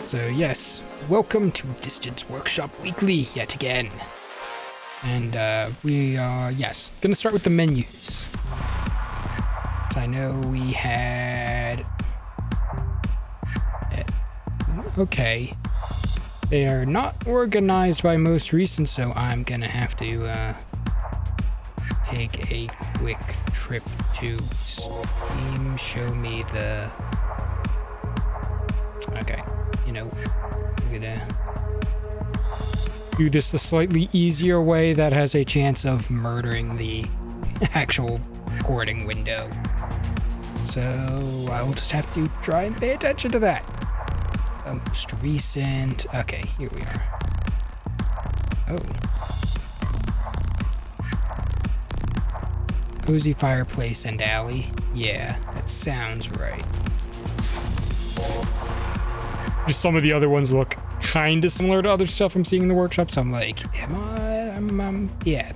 So yes, welcome to Distance Workshop Weekly yet again. And we are, gonna start with the menus. So I know we had... Okay. They are not organized by most recent, so I'm gonna have to take a quick trip to Steam, show me the... Okay, you know, I'm gonna do this the slightly easier way that has a chance of murdering the actual recording window. So I'll just have to try and pay attention to that. Most recent. Okay, here we are. Oh. Cozy fireplace and alley. Yeah, that sounds right. Just some of the other ones look kind of similar to other stuff I'm seeing in the workshop, so I'm like, yeah.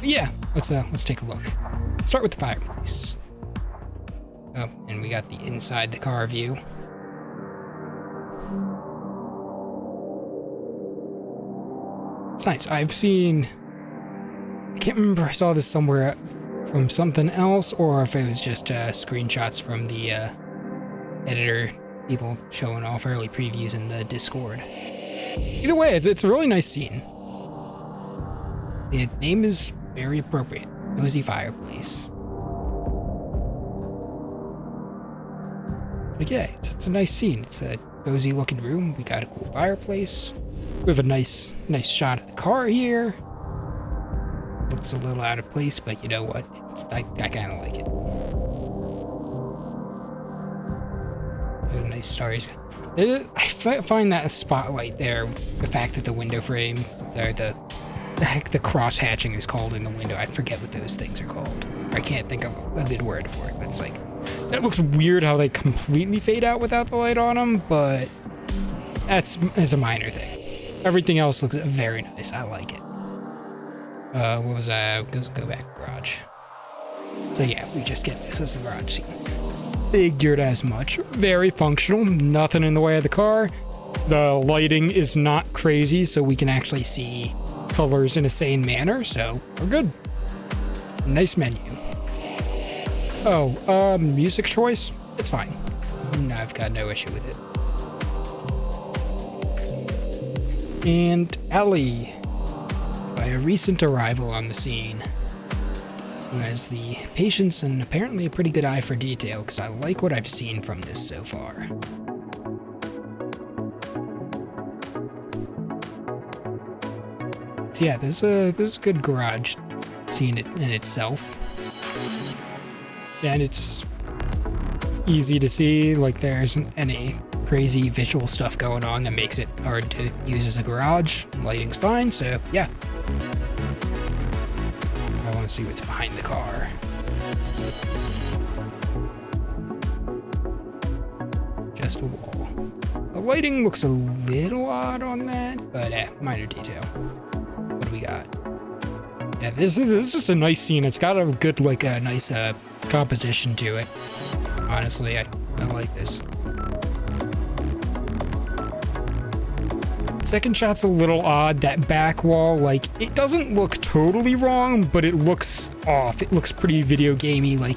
Yeah, let's take a look. Start with the fireplace. Oh, and we got the inside the car view. It's nice. I can't remember if I saw this somewhere from something else or if it was just screenshots from the editor, people showing off early previews in the Discord. Either way, it's a really nice scene. The name is very appropriate. Cozy fireplace. Like, yeah, it's a nice scene. It's a cozy looking room. We got a cool fireplace. We have a nice shot of the car here. Looks a little out of place, but you know what? I kind of like it. Nice stars. I find that spotlight there, the fact that the window frame, the cross hatching is called in the window. I forget what those things are called. I can't think of a good word for it, but it's like, that looks weird how they completely fade out without the light on them, but it's a minor thing. Everything else looks very nice. I like it. What was that? Let's go back garage. So yeah, we just get this as the garage scene. Figured as much. Very functional. Nothing in the way of the car. The lighting is not crazy, so we can actually see colors in a sane manner, so we're good. Nice menu. Oh, music choice? It's fine. I've got no issue with it. And Ellie, by a recent arrival on the scene, who has the patience and apparently a pretty good eye for detail, because I like what I've seen from this so far. So yeah, this is a good garage scene in itself. And it's easy to see, like there isn't any crazy visual stuff going on that makes it hard to use as a garage. Lighting's fine, so yeah. I want to see what's behind the car. Just a wall. The lighting looks a little odd on that, but minor detail. What do we got? Yeah, this is just a nice scene. It's got a good, nice composition to it. Honestly, I like this. Second shot's a little odd. That back wall, it doesn't look totally wrong, but it looks off. It looks pretty video gamey. It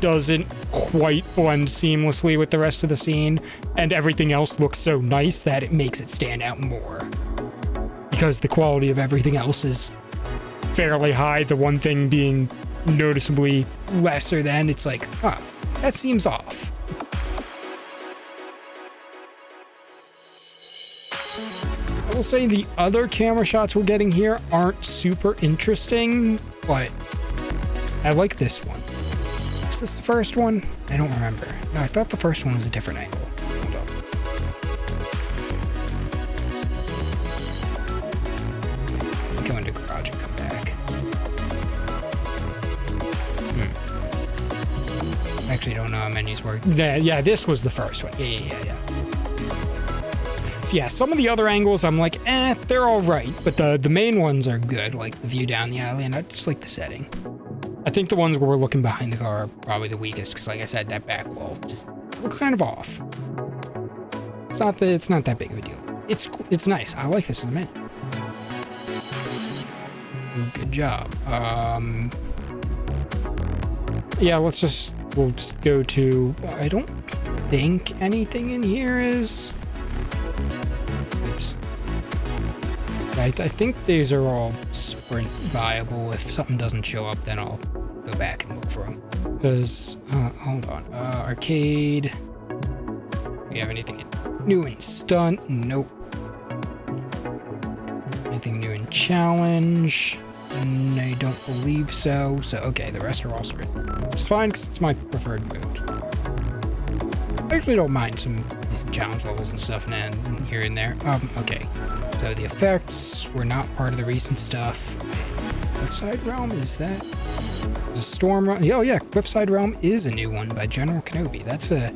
doesn't quite blend seamlessly with the rest of the scene, and everything else looks so nice that it makes it stand out more. Because the quality of everything else is fairly high, the one thing being noticeably lesser than, it's like, huh, that seems off. I will say the other camera shots we're getting here aren't super interesting, but I like this one. Was this the first one? I don't remember. No, I thought the first one was a different angle. Hold up. Go into garage and come back. Actually, don't know how menus work. Yeah, this was the first one. Yeah. So yeah, some of the other angles I'm like, they're all right, but the main ones are good, like the view down the alley, and I just like the setting. I think the ones where we're looking behind the car are probably the weakest, because like I said, that back wall just looks kind of off. It's not that big of a deal. It's nice. I like this as a menu. Good job. Yeah, we'll just go to, I don't think anything in here is, oops. I think these are all sprint viable. If something doesn't show up, then I'll go back and look for them. Because, hold on, arcade, we have anything new in stunt? Nope. Anything new in challenge? I don't believe so. So, okay, the rest are all sprint. It's fine, because it's my preferred mode. I actually don't mind some challenge levels and stuff here and there. Okay. So the effects were not part of the recent stuff. Cliffside Realm, is that? Is a Storm Realm? Oh yeah, Cliffside Realm is a new one by General Kenobi. That's a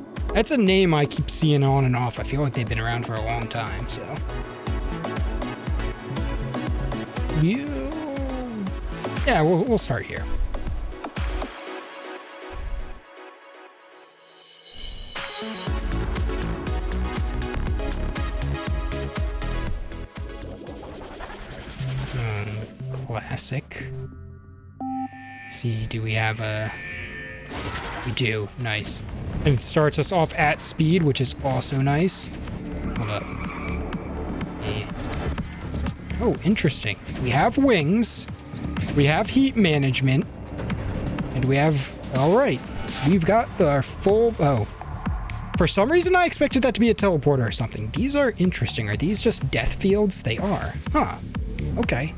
name I keep seeing on and off. I feel like they've been around for a long time, so. Yeah, we'll start here. Classic. Let's see, do we have a... We do, nice. And it starts us off at speed, which is also nice. Hold up. Yeah. Oh, interesting. We have wings, we have heat management, and we have... Alright, we've got our full... Oh. For some reason I expected that to be a teleporter or something. These are interesting. Are these just death fields? They are. Huh. Okay.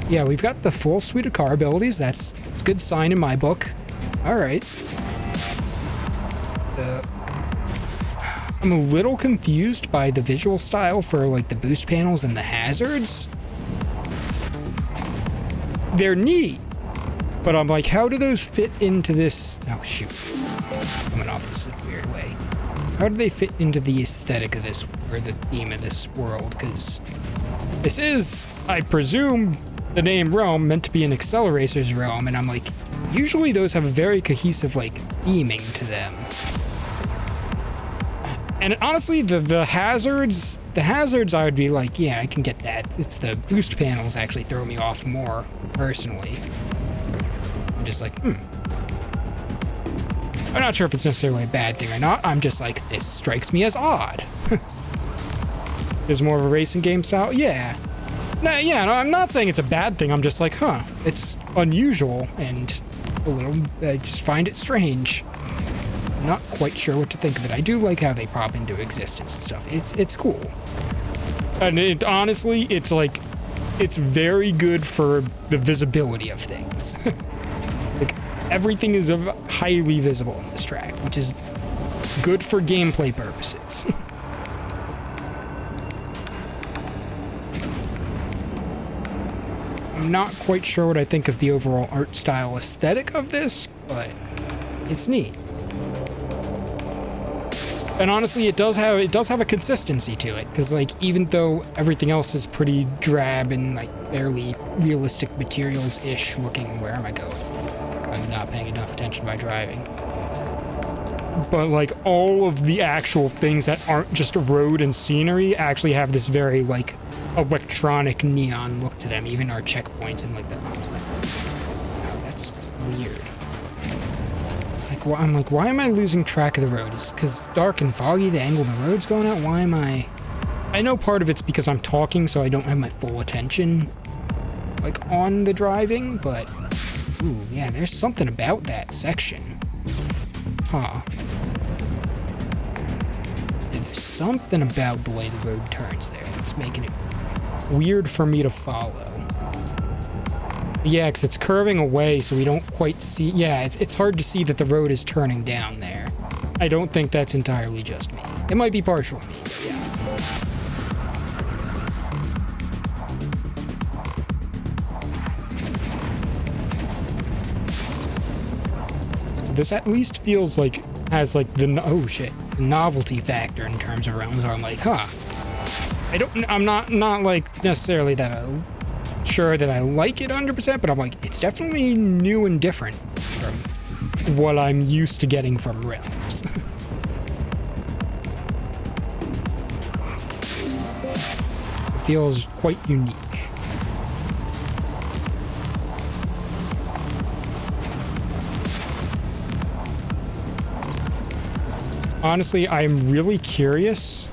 Yeah, we've got the full suite of car abilities. That's a good sign in my book. Alright. I'm a little confused by the visual style for like the boost panels and the hazards. They're neat, but I'm like, how do those fit into this? Oh shoot, coming off this weird way. How do they fit into the aesthetic of this, or the theme of this world? Because this is, I presume, the name Realm meant to be an Accelerator's realm, and I'm like, usually those have a very cohesive like theming to them. And honestly, the hazards I would be like, yeah, I can get that. It's the boost panels actually throw me off more, personally. I'm just like, I'm not sure if it's necessarily a bad thing or not. I'm just like, this strikes me as odd. There's more of a racing game style? Yeah. No, I'm not saying it's a bad thing. I'm just like, it's unusual and a little, I just find it strange. Not quite sure what to think of it. I do like how they pop into existence and stuff. It's cool. And honestly, it's like, it's very good for the visibility of things. Like, everything is highly visible in this track, which is good for gameplay purposes. I'm not quite sure what I think of the overall art style aesthetic of this, but it's neat. And honestly, it does have a consistency to it, because like, even though everything else is pretty drab and like fairly realistic materials-ish looking, where am I going? I'm not paying enough attention by driving. But like, all of the actual things that aren't just road and scenery actually have this very like electronic neon look to them. Even our checkpoints and like the, oh, that's weird. It's like, well, I'm like, why am I losing track of the road? Is it because dark and foggy, the angle the road's going at? Why am I know part of it's because I'm talking, so I don't have my full attention, like, on the driving, but, ooh, yeah, there's something about that section. Huh. There's something about the way the road turns there that's making it weird for me to follow. Yeah, because it's curving away, so we don't quite see... Yeah, it's hard to see that the road is turning down there. I don't think that's entirely just me. It might be partial me, but yeah. So this at least feels like... has, like, the... Oh, shit. The novelty factor in terms of realms, where I'm like, I'm not like, necessarily that... sure that I like it 100%, but I'm like, it's definitely new and different from what I'm used to getting from Realms. feels quite unique. Honestly, I'm really curious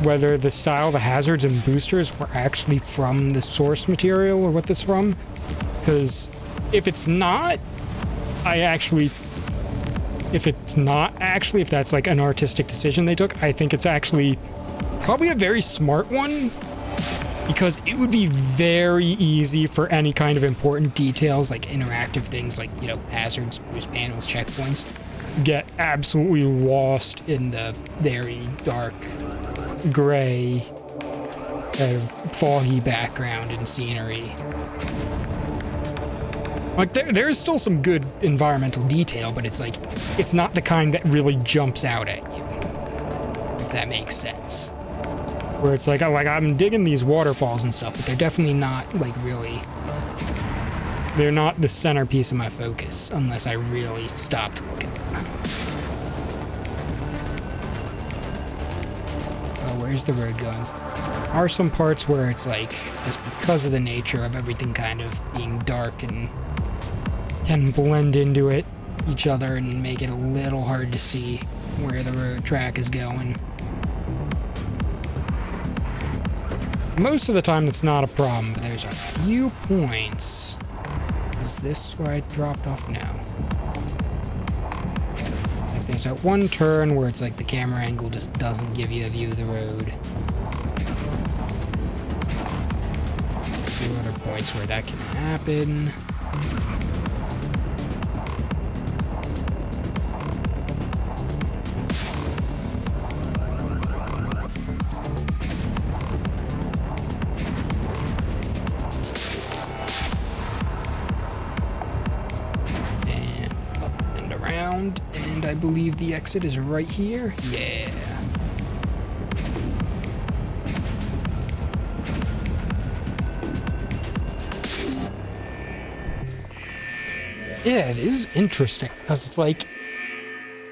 whether the style, the hazards and boosters were actually from the source material or what this is from. Because if it's not, if that's like an artistic decision they took, I think it's actually probably a very smart one. Because it would be very easy for any kind of important details, like interactive things like, you know, hazards, boost panels, checkpoints, get absolutely lost in the very dark, gray, foggy background and scenery. Like, there's still some good environmental detail, but it's like, it's not the kind that really jumps out at you, if that makes sense. Where it's like, oh, like, I'm digging these waterfalls and stuff, but they're definitely not, like, really... They're not the centerpiece of my focus, unless I really stop to look at them. Oh, where's the road going? There are some parts where it's like, just because of the nature of everything kind of being dark and can blend into each other and make it a little hard to see where the road track is going. Most of the time that's not a problem, but there's a few points. Is this where I dropped off now? Like there's that one turn where it's like the camera angle just doesn't give you a view of the road. A few other points where that can happen. And I believe the exit is right here. Yeah. Yeah, it is interesting, because it's like,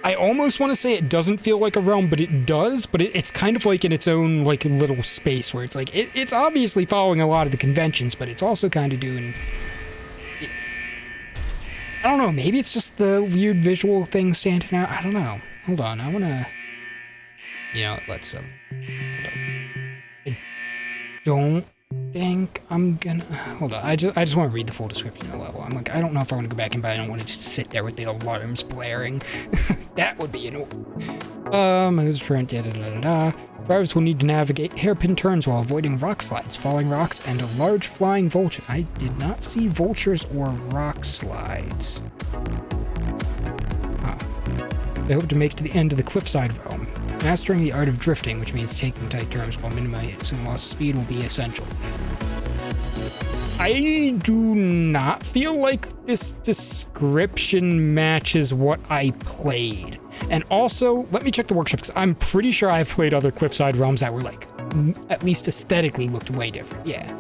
I almost want to say it doesn't feel like a realm, but it does, but it's kind of like in its own, like, little space, where it's like, it's obviously following a lot of the conventions, but it's also kind of doing... I don't know, maybe it's just the weird visual thing standing out. I don't know. Hold on, I wanna... You know, let's... I don't think I'm gonna... Hold on, I just want to read the full description of the level. I'm like, I don't know if I want to go back in, but I don't want to just sit there with the alarms blaring. That would be moves print, da-da-da-da-da. Drivers will need to navigate hairpin turns while avoiding rock slides, falling rocks, and a large flying vulture. I did not see vultures or rock slides. They hope to make it to the end of the Cliffside Realm. Mastering the art of drifting, which means taking tight turns while minimizing loss of speed, will be essential. I do not feel like this description matches what I played. And also, let me check the workshop, because I'm pretty sure I've played other Cliffside Realms that were, like, at least aesthetically looked way different. Yeah.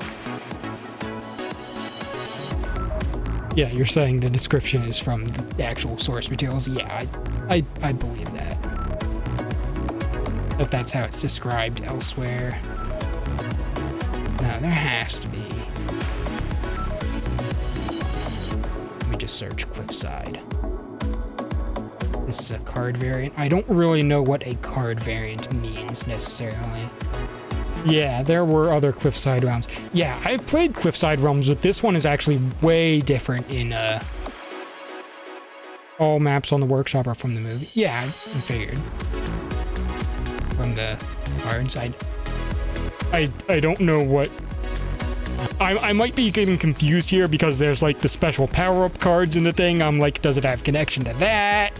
Yeah, you're saying the description is from the actual source materials? Yeah, I believe that. But that's how it's described elsewhere. No, there has to be. Let me just search Cliffside. This is a card variant. I don't really know what a card variant means necessarily. Yeah, there were other Cliffside Realms. Yeah, I've played Cliffside Realms, but this one is actually way different in all maps on the workshop are from the movie. Yeah, I figured. From the cards. I don't know what... I might be getting confused here because there's like the special power-up cards in the thing. I'm like, does it have connection to that?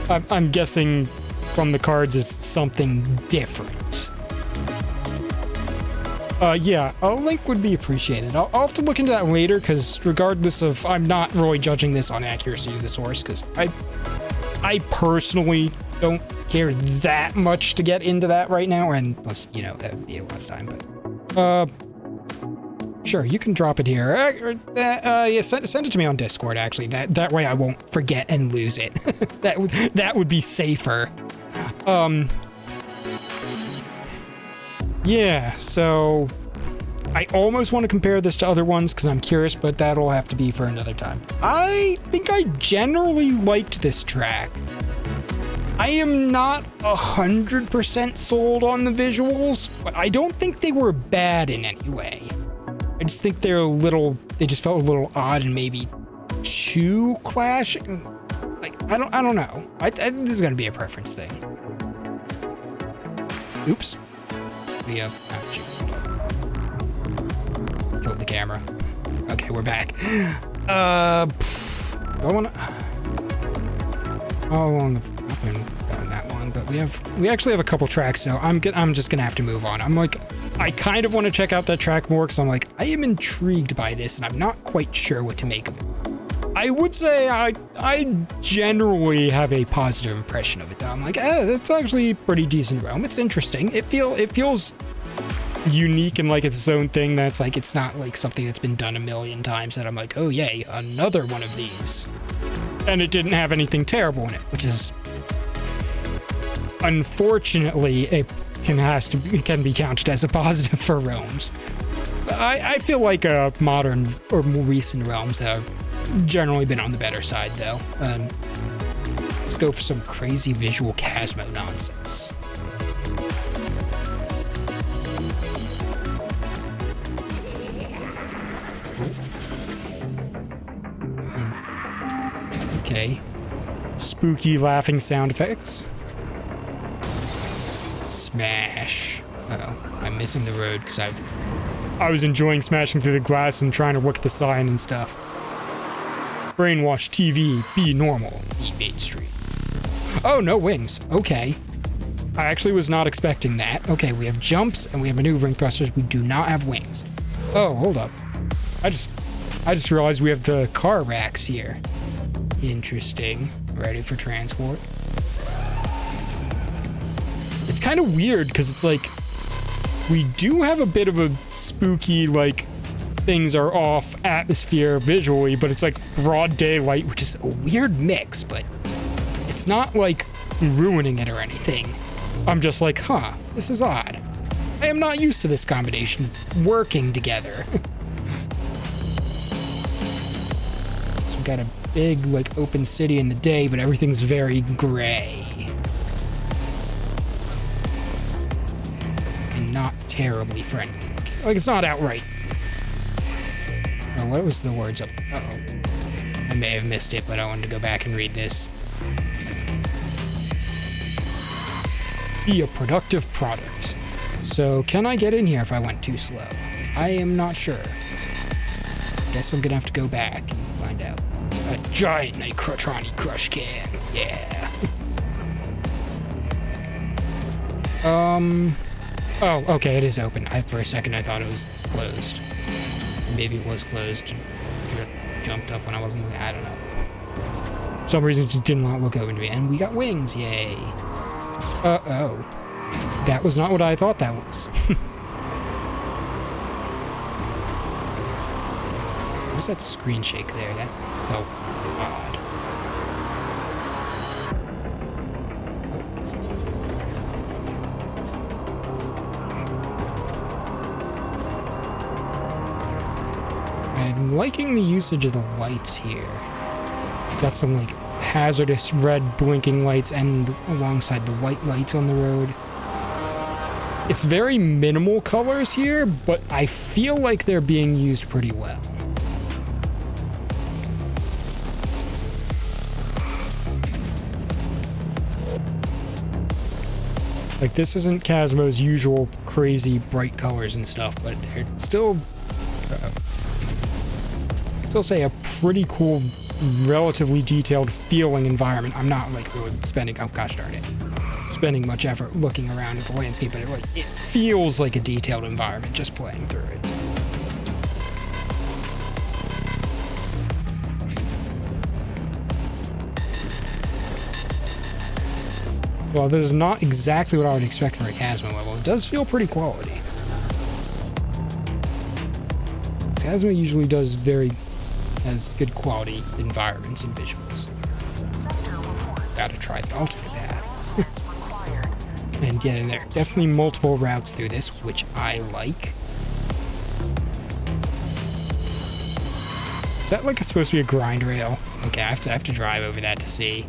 And I'm guessing from the cards is something different. Yeah, a link would be appreciated. I'll have to look into that later, because regardless of... I'm not really judging this on accuracy of the source, because I personally don't care that much to get into that right now, and plus, you know, that would be a lot of time, but... Sure, you can drop it here. Yeah, send it to me on Discord, actually. That way I won't forget and lose it. That would be safer. Yeah, so I almost want to compare this to other ones because I'm curious, but that'll have to be for another time. I think I generally liked this track. I am not 100% sold on the visuals, but I don't think they were bad in any way. I just think they just felt a little odd and maybe too clashing. Like, I don't know. This is gonna be a preference thing. Oops. Killed the camera. Okay, we're back. I wanna. How long have I been doing that one? But we actually have a couple tracks, so I'm just gonna have to move on. I kind of want to check out that track more because I'm like, I am intrigued by this, and I'm not quite sure what to make of it. I would say I generally have a positive impression of it, though. I'm like, that's actually a pretty decent realm. It's interesting. It feels unique and like its own thing. That's like, it's not like something that's been done a million times that I'm like, oh yay, another one of these. And it didn't have anything terrible in it, which is unfortunately can be counted as a positive for realms. I feel like modern or more recent realms have generally been on the better side, though. Let's go for some crazy visual Chasmo nonsense. Okay. Spooky laughing sound effects. Smash. Uh-oh. I'm missing the road because I was enjoying smashing through the glass and trying to look at the sign and stuff. Brainwash TV, be normal, be mainstream. Oh, no wings. Okay. I actually was not expecting that. Okay, we have jumps and we have maneuvering thrusters. We do not have wings. Oh, hold up. I just realized we have the car racks here. Interesting. Ready for transport. It's kind of weird because it's like we do have a bit of a spooky, like, things are off atmosphere visually, but it's like broad daylight, which is a weird mix, but it's not like ruining it or anything. I'm just like, huh, this is odd. I am not used to this combination working together. So we got a big, like, open city in the day, but everything's very gray. And not terribly friendly. Like, it's not outright. Oh, what was the words up? Uh-oh. I may have missed it, but I wanted to go back and read this. Be a productive product. So, can I get in here if I went too slow? I am not sure. Guess I'm gonna have to go back and find out. A giant Nitrotroni crush can. Yeah. Oh, okay, it is open. For a second I thought it was closed. Maybe it was closed. Jumped up when I wasn't looking. I don't know. For some reason, it just did not look open to me. And we got wings. Yay. Uh-oh. That was not what I thought that was. What was that screen shake there? That felt odd. I'm liking the usage of the lights here. Got some like hazardous red blinking lights and alongside the white lights on the road. It's very minimal colors here, but I feel like they're being used pretty well. Like, this isn't Chasmo's usual crazy bright colors and stuff, but they're still say a pretty cool, relatively detailed feeling environment. I'm not like really spending, oh gosh darn it, spending much effort looking around at the landscape, but it feels like a detailed environment just playing through it. Well, this is not exactly what I would expect for a Chasmo level. It does feel pretty quality. Chasmo usually has good quality environments and visuals. Gotta try the alternate path. And get in there. Definitely multiple routes through this, which I like. Is that like supposed to be a grind rail? Okay, I have to drive over that to see.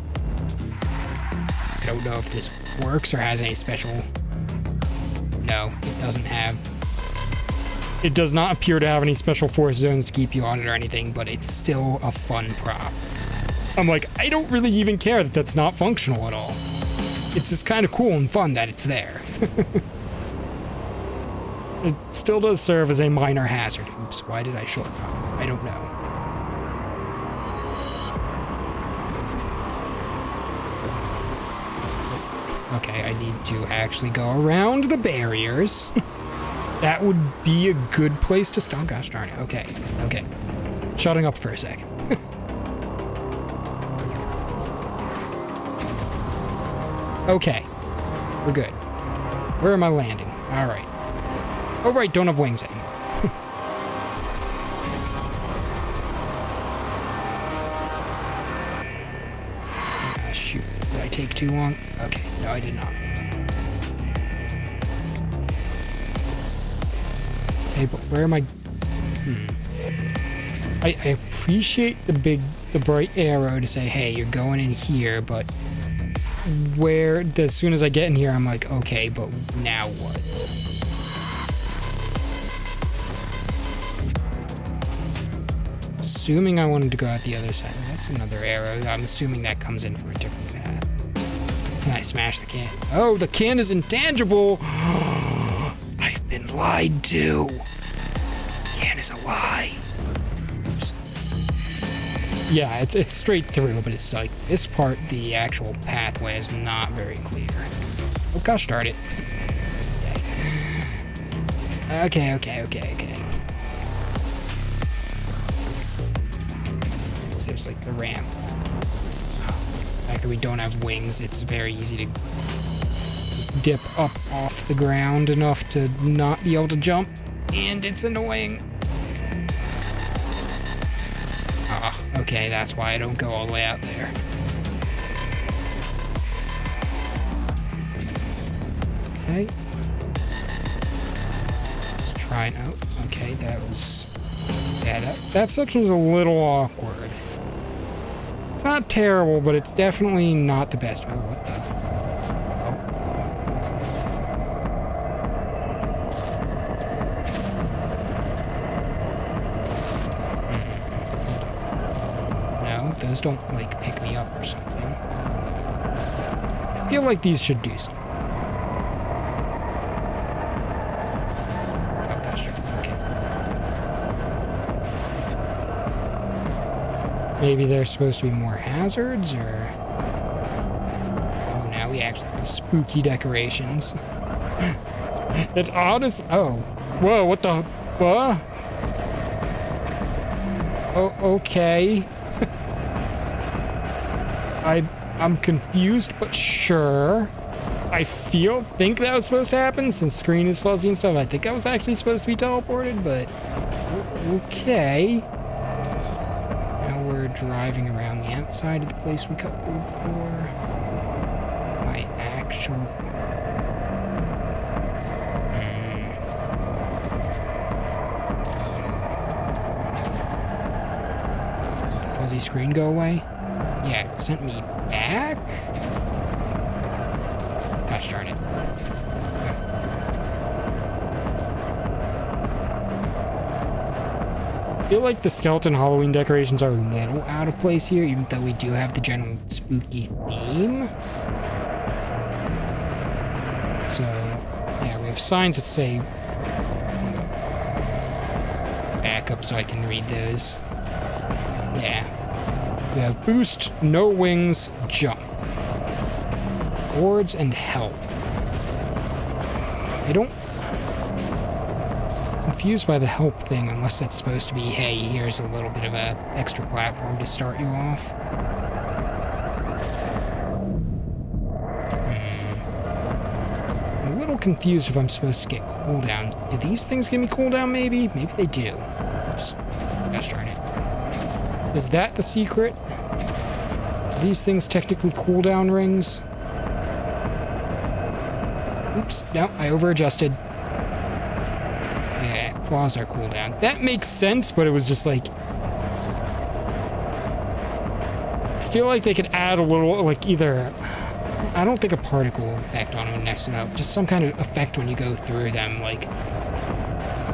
I don't know if this works or has any special... No, it doesn't have... It does not appear to have any special force zones to keep you on it or anything, but it's still a fun prop. I'm like, I don't really even care that that's not functional at all. It's just kind of cool and fun that it's there. It still does serve as a minor hazard. Oops, why did I short pop? I don't know. Okay, I need to actually go around the barriers. That would be a good place to stop. Oh, gosh darn it. Okay, okay. Shutting up for a second. Okay, we're good. Where am I landing? All right. Oh, right, don't have wings anymore. Shoot, did I take too long? Okay, no, I did not. Okay, but where am I? I appreciate the bright arrow to say, hey, you're going in here, but where, as soon as I get in here, I'm like, okay, but now what? Assuming I wanted to go out the other side. That's another arrow. I'm assuming that comes in from a different path. Can I smash the can? Oh, the can is intangible! I've been lied to. Can is a lie. Oops. Yeah, it's straight through, but it's like this part, the actual pathway is not very clear. Oh gosh darn it. Okay. So it's like the ramp. The fact that we don't have wings, it's very easy to just dip up off the ground enough to not be able to jump, and it's annoying. Okay, that's why I don't go all the way out there. Okay. Let's try it out. Okay, that was... Yeah, that section was a little awkward. It's not terrible, but it's definitely not the best. Oh, what the... Those don't, like, pick me up or something. I feel like these should do something. Oh, that's true. Okay. Maybe there's supposed to be more hazards, or... Oh, now we actually have spooky decorations. It honestly... Oh. Whoa, what the... What? Oh, okay. I'm confused, but sure. I think that was supposed to happen, since screen is fuzzy and stuff. I think I was actually supposed to be teleported, but okay. Now we're driving around the outside of the place we cut through before. My actual... Did the fuzzy screen go away? Yeah, it sent me back? Gosh darn it. I feel like the skeleton Halloween decorations are a little out of place here, even though we do have the general spooky theme. So, yeah, we have signs that say... Back up so I can read those. Yeah. We have boost, no wings, jump. Boards and help. I don't... I'm confused by the help thing, unless that's supposed to be, hey, here's a little bit of a extra platform to start you off. I'm a little confused if I'm supposed to get cooldown. Do these things give me cooldown, maybe? Maybe they do. Oops. Gosh darn it. Is that the secret? Are these things technically cooldown rings? Oops, no, I over-adjusted. Yeah, claws are cooldown. That makes sense, but it was just like... I feel like they could add a little, like, either... I don't think a particle effect on them next up. Just some kind of effect when you go through them, like...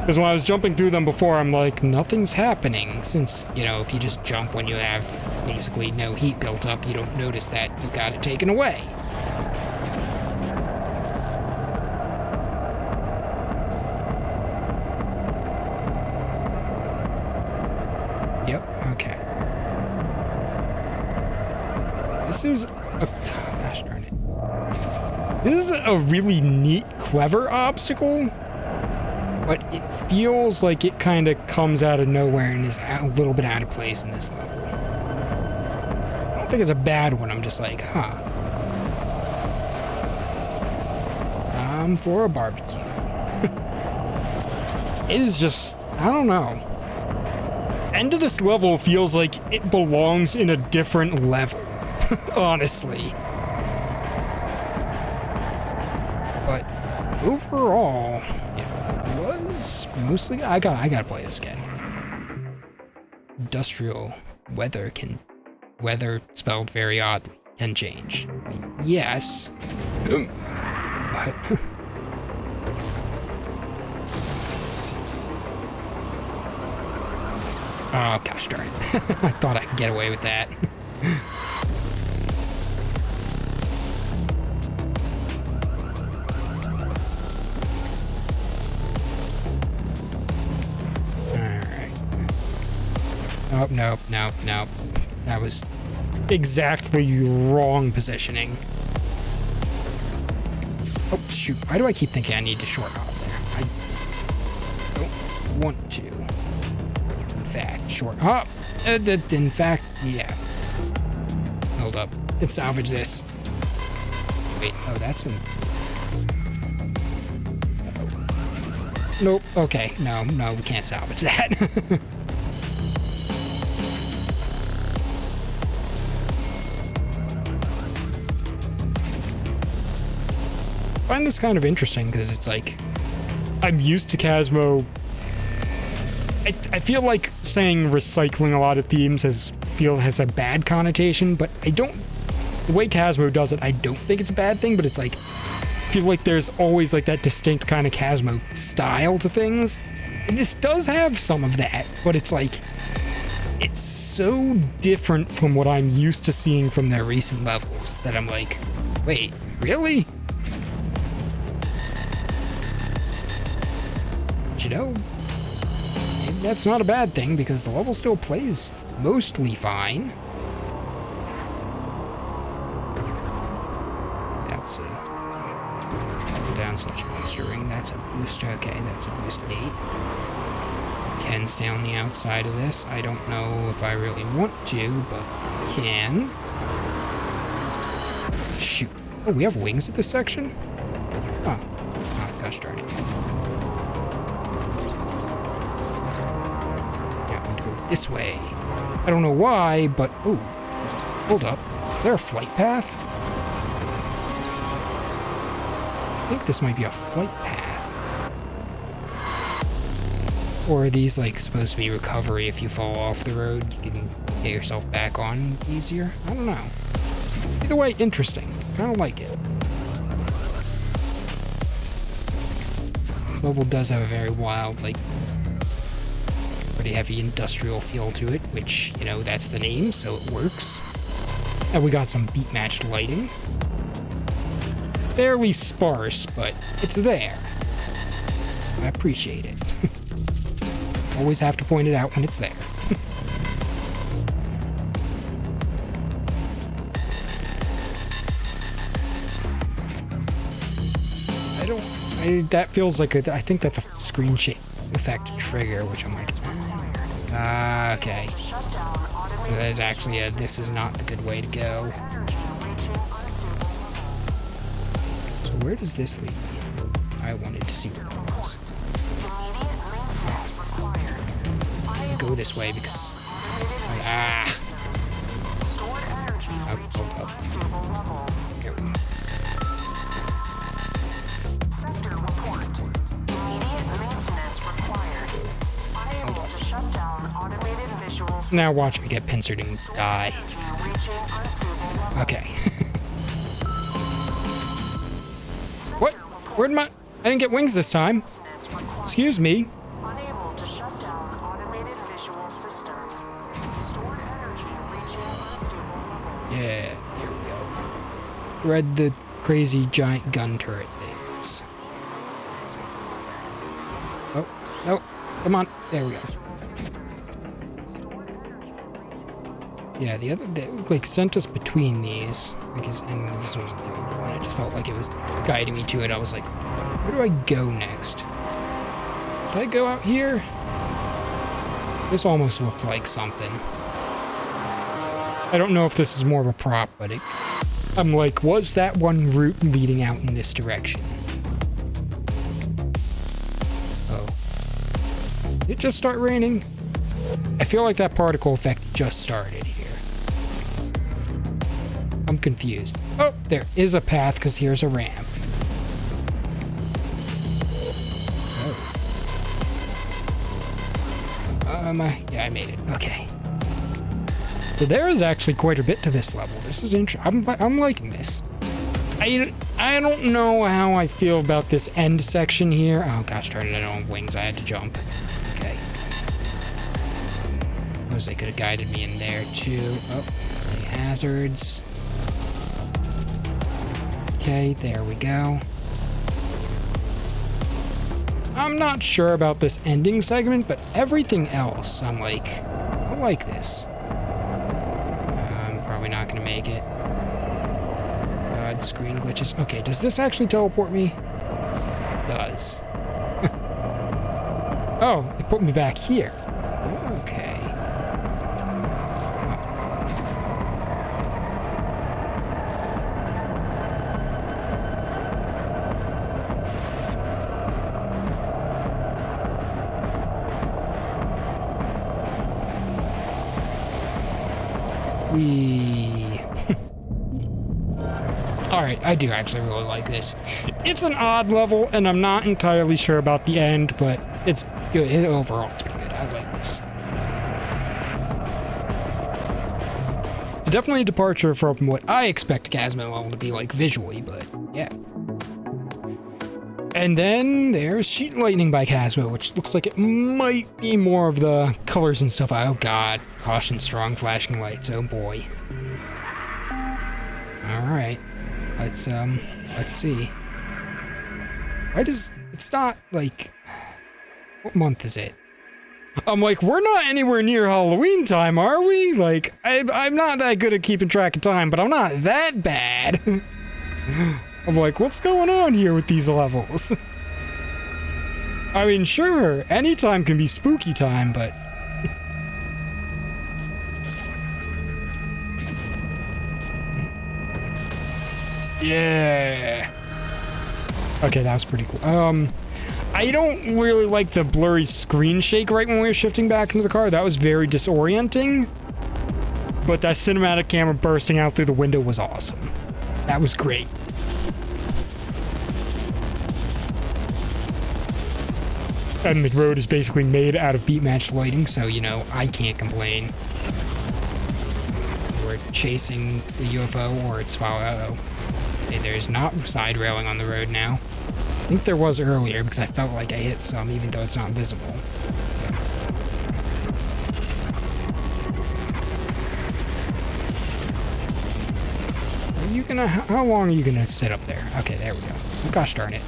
Because when I was jumping through them before, I'm like, nothing's happening. Since, you know, if you just jump when you have basically no heat built up, you don't notice that you got it taken away. Yep, okay. This is a... Gosh darn it. This is a really neat, clever obstacle, but it feels like it kind of comes out of nowhere and is a little bit out of place in this level. I don't think it's a bad one, I'm just like, huh. I'm for a barbecue. It is just, I don't know. End of this level feels like it belongs in a different level, honestly. But overall, it was mostly... I gotta play this again. Industrial weather weather spelled very oddly can change. I mean, yes. What? Oh, gosh darn it. I thought I could get away with that. Alright. Oh, nope, nope, nope. That was exactly wrong positioning. Oh, shoot. Why do I keep thinking I need to short hop there? I don't want to. In fact, short hop. In fact, yeah. Hold up. Let's salvage this. Wait, oh, that's an... Nope. Okay. No, we can't salvage that. I find this kind of interesting because it's like, I'm used to Cosmo. I feel like saying recycling a lot of themes has a bad connotation, but I don't. The way Cosmo does it, I don't think it's a bad thing, but it's like, I feel like there's always like that distinct kind of Cosmo style to things. And this does have some of that, but it's like, it's so different from what I'm used to seeing from their recent levels that I'm like, wait, really? But you know, maybe that's not a bad thing because the level still plays mostly fine. That was a down slash booster ring. That's a booster. Okay, that's a boost 8. Can stay on the outside of this. I don't know if I really want to, but can. Shoot. Oh, we have wings at this section? Oh, gosh darn it. Yeah, I want to go this way. I don't know why, but... Ooh. Hold up. Is there a flight path? I think this might be a flight path. Or are these, like, supposed to be recovery if you fall off the road? You can get yourself back on easier? I don't know. Either way, interesting. Kind of like it. This level does have a very wild, like, pretty heavy industrial feel to it, which, you know, that's the name, so it works. And we got some beat-matched lighting. Fairly sparse, but it's there. I appreciate it. Always have to point it out when it's there. That feels like I think that's a screen shake effect trigger, which I'm like, okay. So that is actually this is not the good way to go. So where does this lead me? I wanted to see where it was. Go this way because up. Now watch me get pincered and die. Okay. What? Where'd my... I didn't get wings this time. Excuse me. Unable to shut down automated visual systems. Stored energy reaching unstable levels. Yeah, here we go. Read the crazy giant gun turret things. Oh, no. Come on. There we go. Yeah, the other, they, like, sent us between these. Because, and this wasn't the only one. I just felt like it was guiding me to it. I was like, where do I go next? Did I go out here? This almost looked like something. I don't know if this is more of a prop, but it, I'm like, was that one route leading out in this direction? Oh. Did it just start raining? I feel like that particle effect just started here. I'm confused. Oh, there is a path because here's a ramp. Yeah, I made it. Okay. So there is actually quite a bit to this level. This is interesting. I'm liking this. I don't know how I feel about this end section here. Oh gosh darn it, I don't have wings. I had to jump. Okay. Suppose they could have guided me in there too. Oh, any hazards. Okay, there we go. I'm not sure about this ending segment, but everything else, I'm like, I like this. I'm probably not gonna make it. God, screen glitches. Okay, does this actually teleport me? It does. Oh, it put me back here. Okay. Alright, I do actually really like this. It's an odd level, and I'm not entirely sure about the end, but it's good. Overall, it's pretty good. I like this. It's definitely a departure from what I expect Casmo level to be like visually, but yeah. And then there's Sheet Lightning by Casmo, which looks like it might be more of the colors and stuff. Oh god, caution, strong flashing lights. Oh boy. All right, let's see. Why does it's not like what month is it? I'm like, we're not anywhere near Halloween time, are we? Like, I'm not that good at keeping track of time, but I'm not that bad. I'm like, what's going on here with these levels? I mean, sure, any time can be spooky time, but... yeah. Okay, that was pretty cool. I don't really like the blurry screen shake right when we were shifting back into the car. That was very disorienting. But that cinematic camera bursting out through the window was awesome. That was great. And the road is basically made out of beat match lighting, so, you know, I can't complain. We're chasing the UFO, or it's follow. Okay, there's not side railing on the road now. I think there was earlier, because I felt like I hit some, even though it's not visible. Are you gonna... how long are you gonna sit up there? Okay, there we go. Oh, gosh darn it.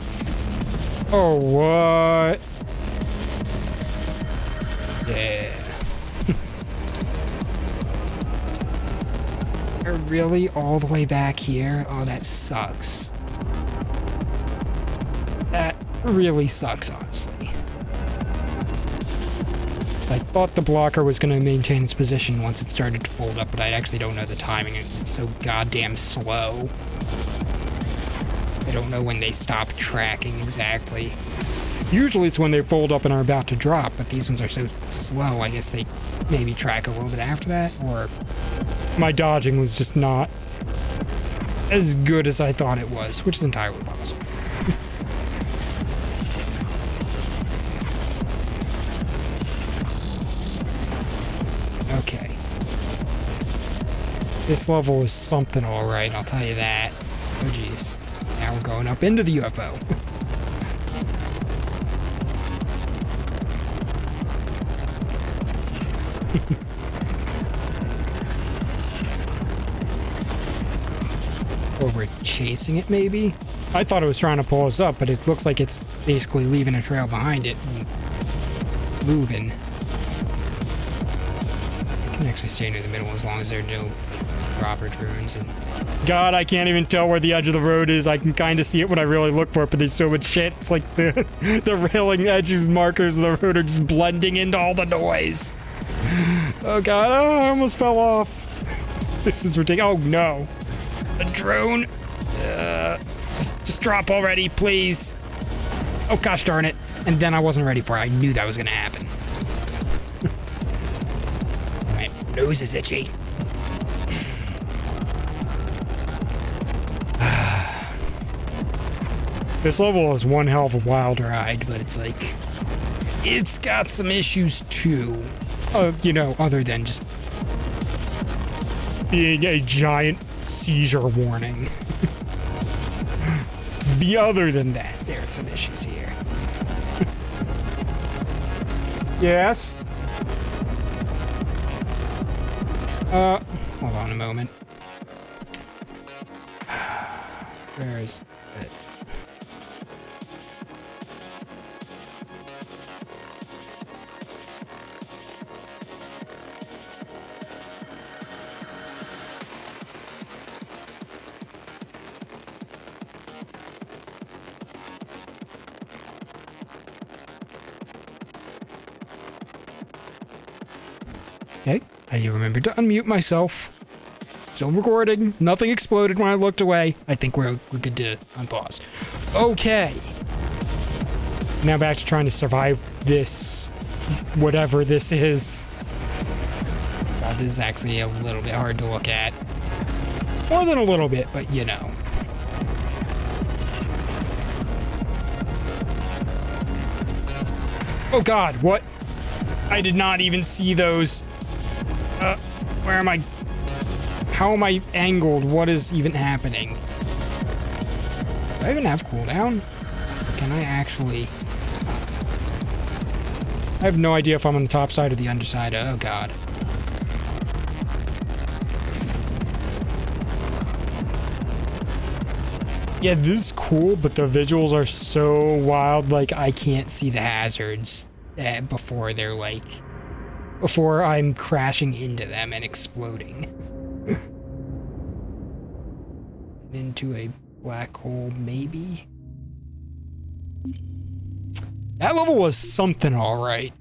Oh, what? Yeah. Really? All the way back here? Oh, that sucks. That really sucks, honestly. I thought the blocker was going to maintain its position once it started to fold up, but I actually don't know the timing. It's so goddamn slow. I don't know when they stop tracking exactly. Usually it's when they fold up and are about to drop, but these ones are so slow, I guess they maybe track a little bit after that, or my dodging was just not as good as I thought it was, which is entirely possible. Okay. This level is something alright, I'll tell you that. Oh jeez. Now we're going up into the UFO. Or we're chasing it, maybe? I thought it was trying to pull us up, but it looks like it's basically leaving a trail behind it and moving. I can actually stay near the middle as long as there are no Robert ruins. And God, I can't even tell where the edge of the road is. I can kind of see it when I really look for it, but there's so much shit. It's like the railing edges markers of the road are just blending into all the noise. Oh God, oh, I almost fell off. This is ridiculous. Oh no. A drone. Just drop already, please. Oh gosh darn it. And then I wasn't ready for it. I knew that was gonna happen. My nose is itchy. This level is one hell of a wild ride, but it's like, it's got some issues too. You know, other than just being a giant seizure warning. Other than that, there are some issues here. Yes? Hold on a moment. Where is it? Okay, I remembered to unmute myself. Still recording. Nothing exploded when I looked away. I think we're good to unpause. Okay. Now back to trying to survive this, whatever this is. God, this is actually a little bit hard to look at. More than a little bit, but you know. Oh God, what? I did not even see those. Where am I? How am I angled? What is even happening? Do I even have cooldown? Or can I actually? I have no idea if I'm on the top side or the underside. Oh God. Yeah, this is cool, but the visuals are so wild, like I can't see the hazards before they're like, before I'm crashing into them and exploding. Into a black hole, maybe? That level was something alright.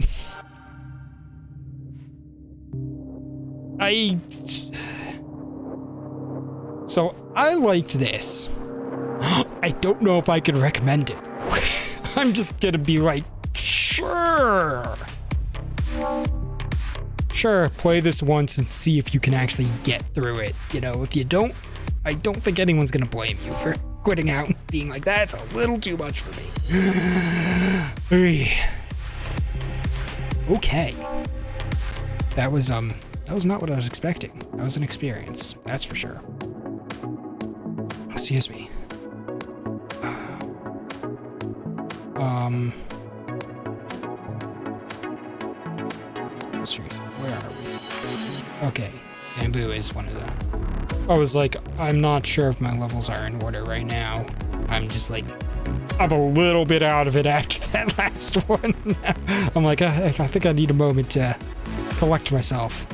So, I liked this. I don't know if I could recommend it. I'm just gonna be like, sure. Sure, play this once and see if you can actually get through it. You know, if you don't, I don't think anyone's gonna blame you for quitting out and being like, that's a little too much for me. Okay. That was not what I was expecting. That was an experience, that's for sure. Excuse me. Where are we? Okay, bamboo is one of the... I was like, I'm not sure if my levels are in order right now. I'm just like, I'm a little bit out of it after that last one. I'm like, I think I need a moment to collect myself.